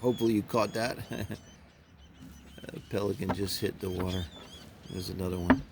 Hopefully you caught that. A pelican just hit the water. There's another one.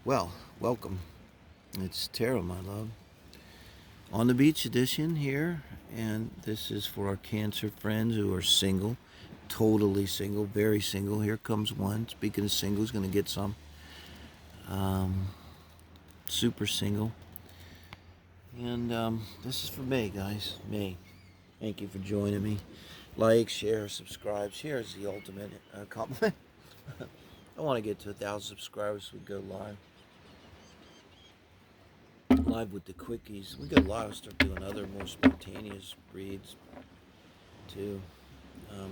Well, welcome. It's Tara, my love. On the Beach edition here, and this is for our Cancer friends who are single, totally single, very single. Here comes one. Speaking of single, who's going to get some. Super single. And this is for May, guys. May. Thank you for joining me. Like, share, subscribe. Share is the ultimate compliment. I want to get to 1,000 subscribers so we go live. Live with the quickies. We go live, start doing other more spontaneous reads too.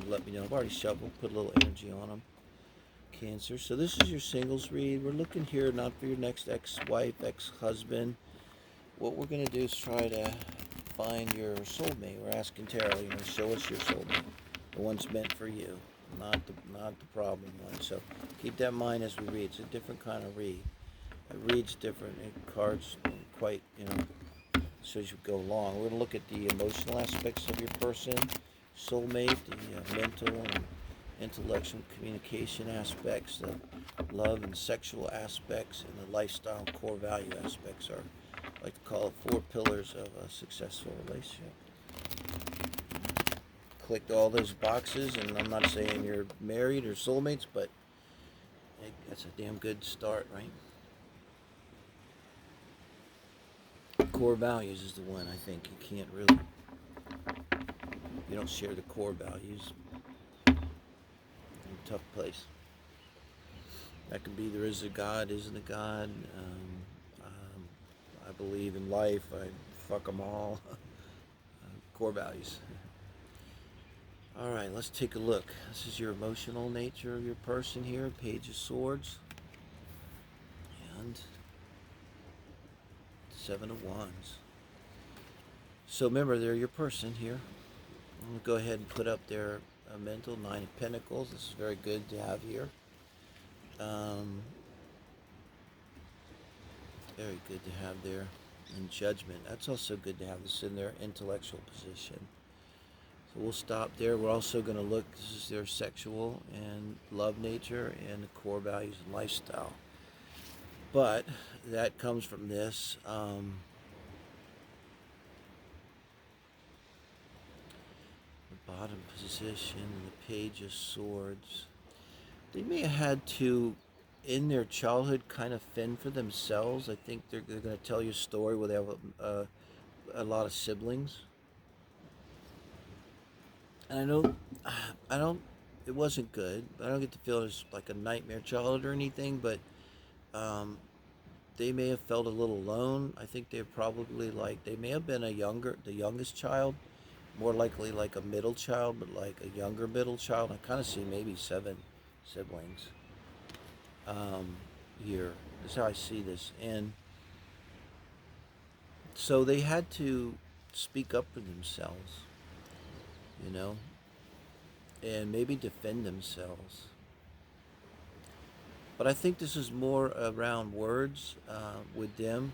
Let me know. I've already shuffled, put a little energy on them. Cancer. So this is your singles read. We're looking here not for your next ex-wife, ex-husband. What we're going to do is try to find your soulmate. We're asking Tarot, show us your soulmate. The one's meant for you, not the problem one. So keep that in mind as we read. It's a different kind of read. It reads different. Cards quite, so as you go along. We're going to look at the emotional aspects of your person, soulmate, the mental and intellectual communication aspects, the love and sexual aspects, and the lifestyle and core value aspects are, I like to call it, 4 pillars of a successful relationship. Clicked all those boxes, and I'm not saying you're married or soulmates, but that's a damn good start, right? Core values is the one I think you can't really, you don't share the core values, tough place. That could be there is a God, isn't a God. I believe in life. I fuck them all. Core values. All right, let's take a look. This is your emotional nature of your person here. Page of Swords. And 7 of Wands. So remember, they're your person here. I'm going to go ahead and put up their mental 9 of Pentacles. This is very good to have here. Very good to have there. And Judgment. That's also good to have this in their intellectual position. So we'll stop there. We're also going to look, this is their sexual and love nature and the core values and lifestyle. But that comes from this. The bottom position, the Page of Swords. They may have had to, in their childhood, kind of fend for themselves. I think they're going to tell you a story where they have a lot of siblings. And it wasn't good. I don't get to feel it was like a nightmare childhood or anything, but they may have felt a little alone. I think they're probably they may have been the youngest child, more likely like a middle child, but like a younger middle child. I kind of see maybe 7 siblings here. That's how I see this. And so they had to speak up for themselves, and maybe defend themselves. But I think this is more around words with them.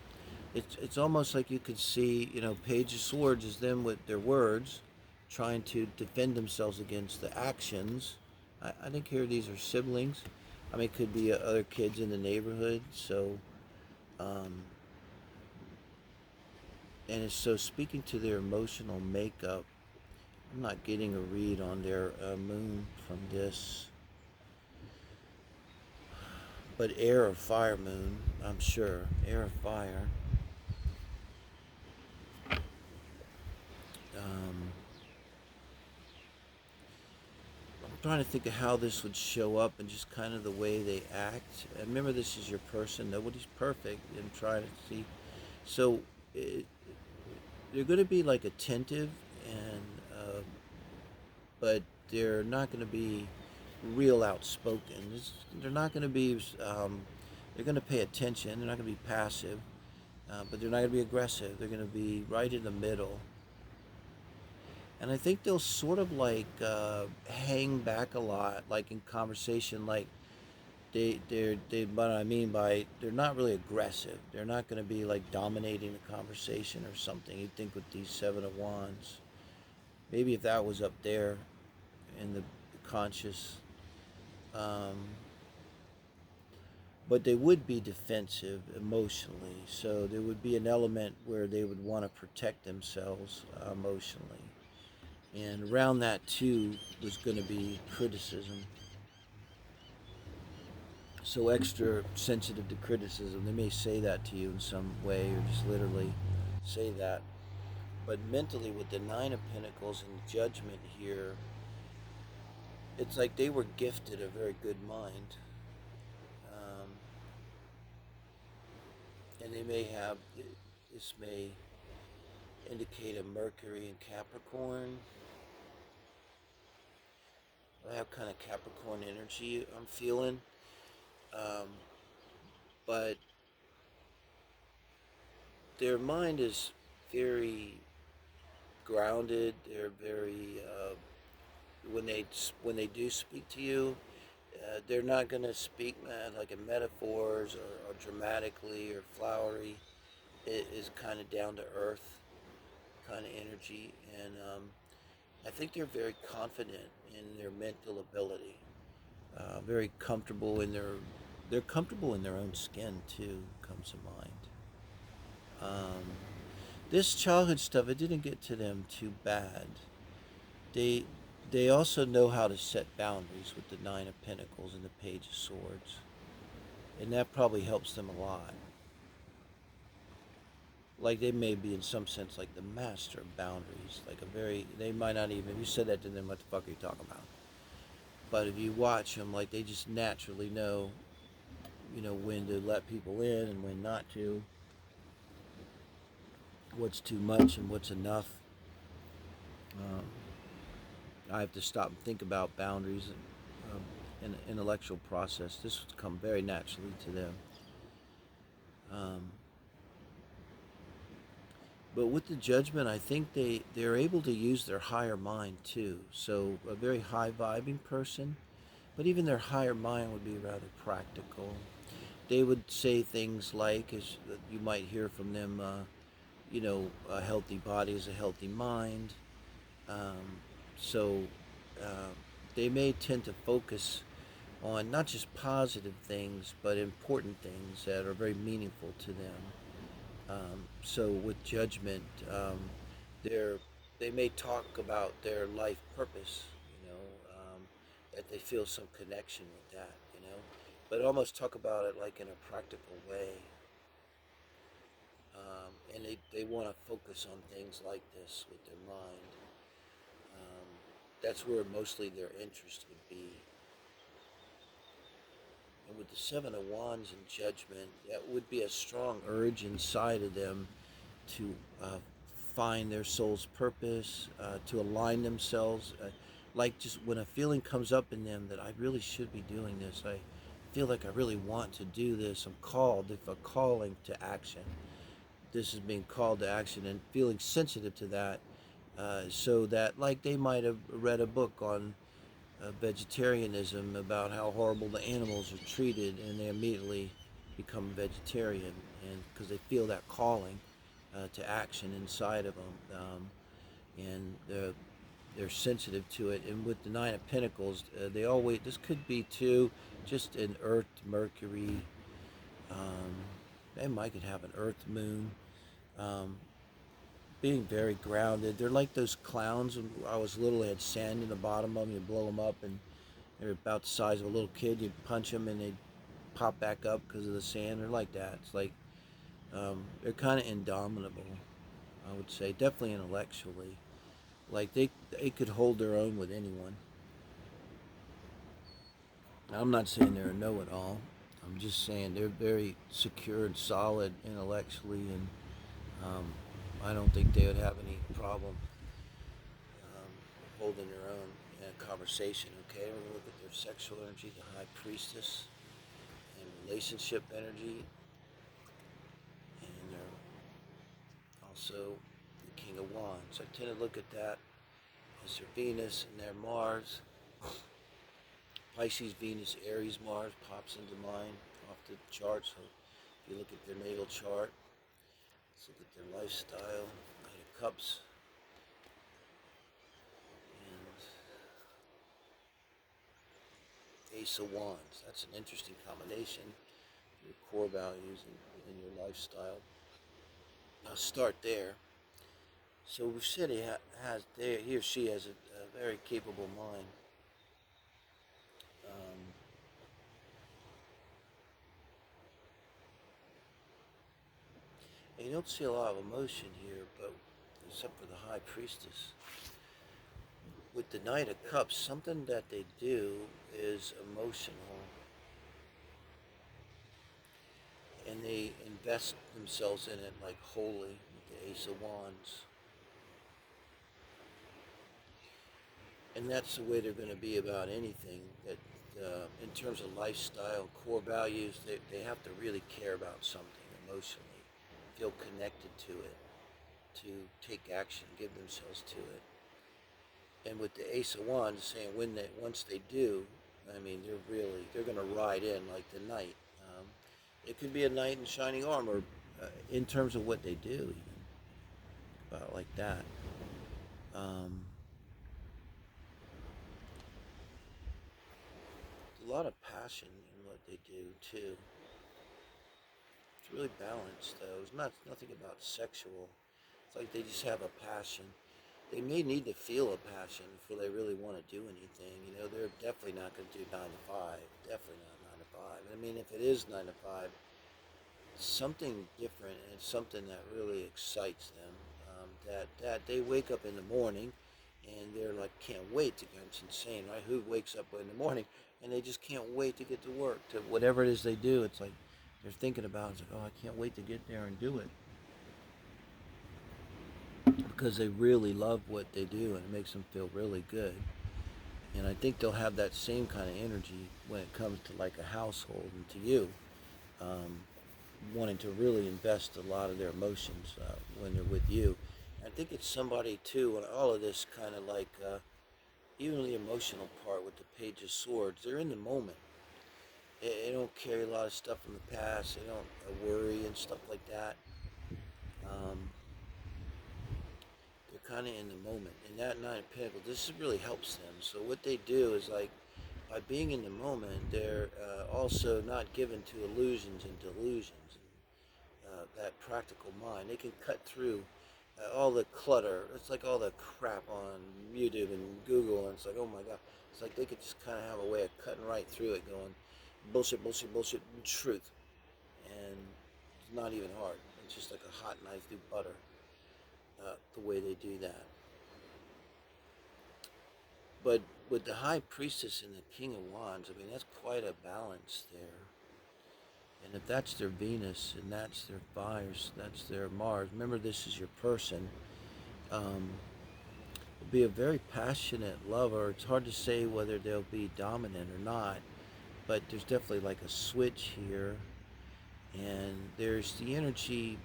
It's almost like you could see, Page of Swords is them with their words trying to defend themselves against the actions. I think here these are siblings. I mean, it could be other kids in the neighborhood. So, and it's so speaking to their emotional makeup. I'm not getting a read on their moon from this. But air or fire moon, I'm sure. Air or fire. I'm trying to think of how this would show up and just kind of the way they act. And remember, this is your person. Nobody's perfect. And try to see. So they're going to be like attentive, and but they're not going to be real outspoken. They're not going to be. They're going to pay attention. They're not going to be passive, but they're not going to be aggressive. They're going to be right in the middle. And I think they'll sort of hang back a lot, like in conversation, like what I mean by they're not really aggressive. They're not going to be like dominating the conversation or something. You'd think with these 7 of Wands, maybe if that was up there, in the conscious. Um, but they would be defensive emotionally. So there would be an element where they would want to protect themselves emotionally. And around that too was going to be criticism. So extra sensitive to criticism. They may say that to you in some way or just literally say that. But mentally, with the Nine of Pentacles and Judgment here, it's like they were gifted a very good mind. Um, and they may have, this may indicate a Mercury in Capricorn. I have kind of Capricorn energy I'm feeling. Um, but their mind is very grounded. They're very when they do speak to you, they're not going to speak like in metaphors or dramatically or flowery. It is kind of down to earth kind of energy, and I think they're very confident in their mental ability. Very comfortable in they're comfortable in their own skin too. Comes to mind. Um, this childhood stuff, it didn't get to them too bad. They they also know how to set boundaries with the Nine of Pentacles and the Page of Swords, and that probably helps them a lot. Like they may be in some sense like the master of boundaries. Like a very, they might not even, if you said that to them, what the fuck are you talking about? But if you watch them, like they just naturally know, when to let people in and when not to, what's too much and what's enough. Um, I have to stop and think about boundaries and an intellectual process. This would come very naturally to them. Um, but with the Judgment, I think they're able to use their higher mind too. So a very high vibing person, but even their higher mind would be rather practical. They would say things like, as you might hear from them, a healthy body is a healthy mind. Um, so uh, they may tend to focus on not just positive things, but important things that are very meaningful to them. So with Judgment, they're, they may talk about their life purpose, that they feel some connection with that, but almost talk about it like in a practical way. And they want to focus on things like this with their mind. Um, that's where mostly their interest would be. And with the Seven of Wands and Judgment, that would be a strong urge inside of them to find their soul's purpose, to align themselves. Like just when a feeling comes up in them that I really should be doing this, I feel like I really want to do this. I'm called, if a calling to action. This is being called to action and feeling sensitive to that, so that like they might have read a book on vegetarianism about how horrible the animals are treated, and they immediately become vegetarian, and because they feel that calling to action inside of them, and they're sensitive to it. And with the Nine of Pentacles, they always, this could be too just an Earth Mercury. They might could have an Earth Moon. Um, Being very grounded. They're like those clowns. When I was little, they had sand in the bottom of them. You blow them up, and they're about the size of a little kid. You punch them, and they pop back up because of the sand. They're like that. It's like they're kind of indomitable, I would say. Definitely intellectually. Like they could hold their own with anyone. Now, I'm not saying they're a know-it-all. I'm just saying they're very secure and solid intellectually, and um, I don't think they would have any problem holding their own in a conversation. Okay, we're gonna look at their sexual energy, the High Priestess, and relationship energy, and they're also the King of Wands. I tend to look at that as their Venus and their Mars. Pisces, Venus, Aries, Mars pops into mind off the chart. So if you look at their natal chart, let's look at their lifestyle. Knight of Cups, and Ace of Wands. That's an interesting combination. Your core values and your lifestyle. I'll start there. So we said he or she has a very capable mind. Um, and you don't see a lot of emotion here, but except for the High Priestess. With the Knight of Cups, something that they do is emotional, and they invest themselves in it like wholly. With the Ace of Wands. And that's the way they're going to be about anything. That in terms of lifestyle, core values, they have to really care about something emotionally, feel connected to it, to take action, give themselves to it. And with the Ace of Wands, saying once they do, I mean, they're going to ride in like the knight. It could be a knight in shining armor, in terms of what they do, even about like that. A lot of passion in what they do too. It's really balanced though. It's nothing about sexual. It's like they just have a passion. They may need to feel a passion before they really want to do anything. You know, they're definitely not going to do 9 to 5. Definitely not 9 to 5. I mean, if it is 9 to 5, it's something different, and it's something that really excites them. That they wake up in the morning and they're like, can't wait to go. It's insane, right? Who wakes up in the morning and they just can't wait to get to work, to whatever it is they do? It's like they're thinking about it. It's like, oh, I can't wait to get there and do it, because they really love what they do and it makes them feel really good. And I think they'll have that same kind of energy when it comes to like a household and to you, um, wanting to really invest a lot of their emotions when they're with you. I think it's somebody too, and all of this kind of like, even the emotional part with the Page of Swords, they're in the moment. They don't carry a lot of stuff from the past. They don't worry and stuff like that. Um, they're kind of in the moment. And that Nine of Pentacles, this really helps them. So what they do is like, by being in the moment, they're also not given to illusions and delusions. That practical mind. They can cut through all the clutter. It's like all the crap on YouTube and Google, and it's like, oh my God. It's like they could just kind of have a way of cutting right through it, going bullshit, bullshit, bullshit, truth. And it's not even hard. It's just like a hot knife through butter, the way they do that. But with the High Priestess and the King of Wands, I mean, that's quite a balance there. And if that's their Venus and that's their fires, that's their Mars, remember this is your person, will be a very passionate lover. It's hard to say whether they'll be dominant or not, but there's definitely like a switch here. And there's the energy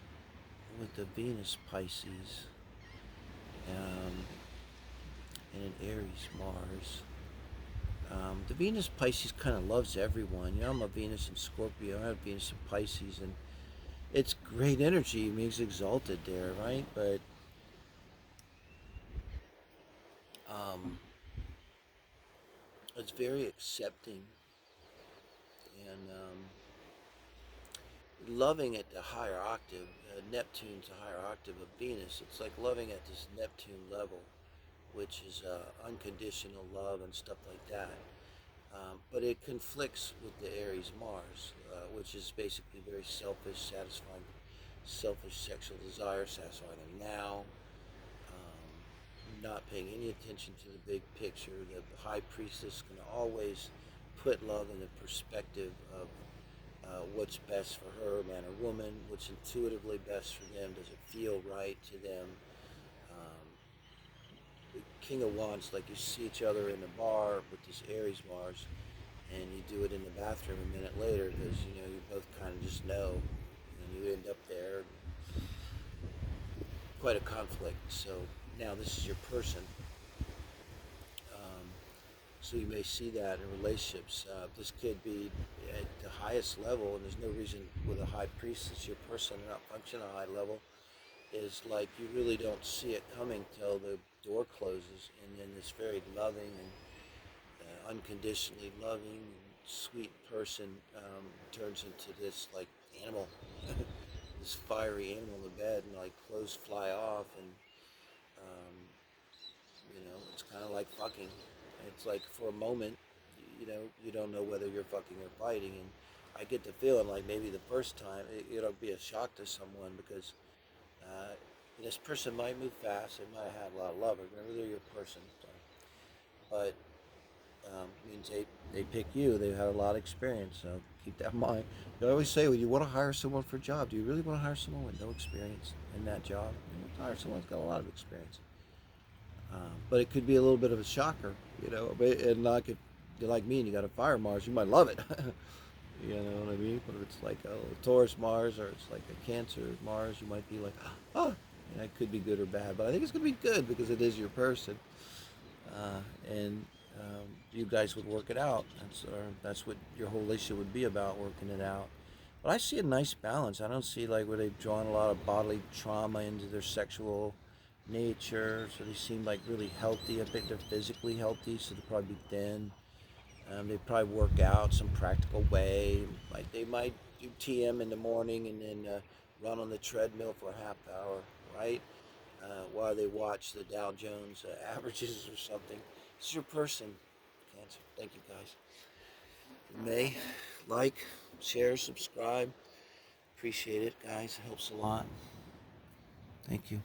with the Venus Pisces, and an Aries Mars. The Venus Pisces kind of loves everyone. You know, I'm a Venus in Scorpio. I have Venus in Pisces, and it's great energy. It means exalted there, right? But it's very accepting and loving at the higher octave. Neptune's a higher octave of Venus. It's like loving at this Neptune level, which is unconditional love and stuff like that. But it conflicts with the Aries Mars, which is basically very selfish, satisfying, selfish sexual desire, satisfying them now, not paying any attention to the big picture. The High Priestess can always put love in the perspective of what's best for her, man or woman, what's intuitively best for them, does it feel right to them. The King of Wands, like you see each other in the bar with this Aries Mars, and you do it in the bathroom a minute later because you know you both kind of just know, and you end up there. Quite a conflict. So now this is your person. So you may see that in relationships. This could be at the highest level, and there's no reason with a High Priestess, your person not function at a high level, is like you really don't see it coming till the door closes, and then it's very loving and unconditionally loving, sweet person turns into this like animal, this fiery animal in the bed, and like clothes fly off, and um, it's kind of like fucking. It's like for a moment, you don't know whether you're fucking or fighting, and I get the feeling like maybe the first time it'll be a shock to someone because uh, this person might move fast, they might have had a lot of love. Remember, they're your person, so. But means they pick you. They've had a lot of experience, so keep that in mind. I always say, when you want to hire someone for a job, do you really want to hire someone with no experience in that job? You want to hire someone who's got a lot of experience. But it could be a little bit of a shocker, and like if you're like me and you got a fire Mars, you might love it. You know what I mean? But if it's like a Taurus Mars or it's like a Cancer Mars, you might be like, oh, and that could be good or bad. But I think it's going to be good because it is your person. And you guys would work it out. That's what your whole relationship would be about, working it out. But I see a nice balance. I don't see like where they've drawn a lot of bodily trauma into their sexual nature. So they seem like really healthy. I think they're physically healthy, so they'll probably be thin. They probably work out some practical way. Like they might do TM in the morning and then run on the treadmill for a half hour, right? While they watch the Dow Jones averages or something. It's your person, Cancer. Thank you, guys. You may like, share, subscribe. Appreciate it, guys. It helps a lot. Thank you.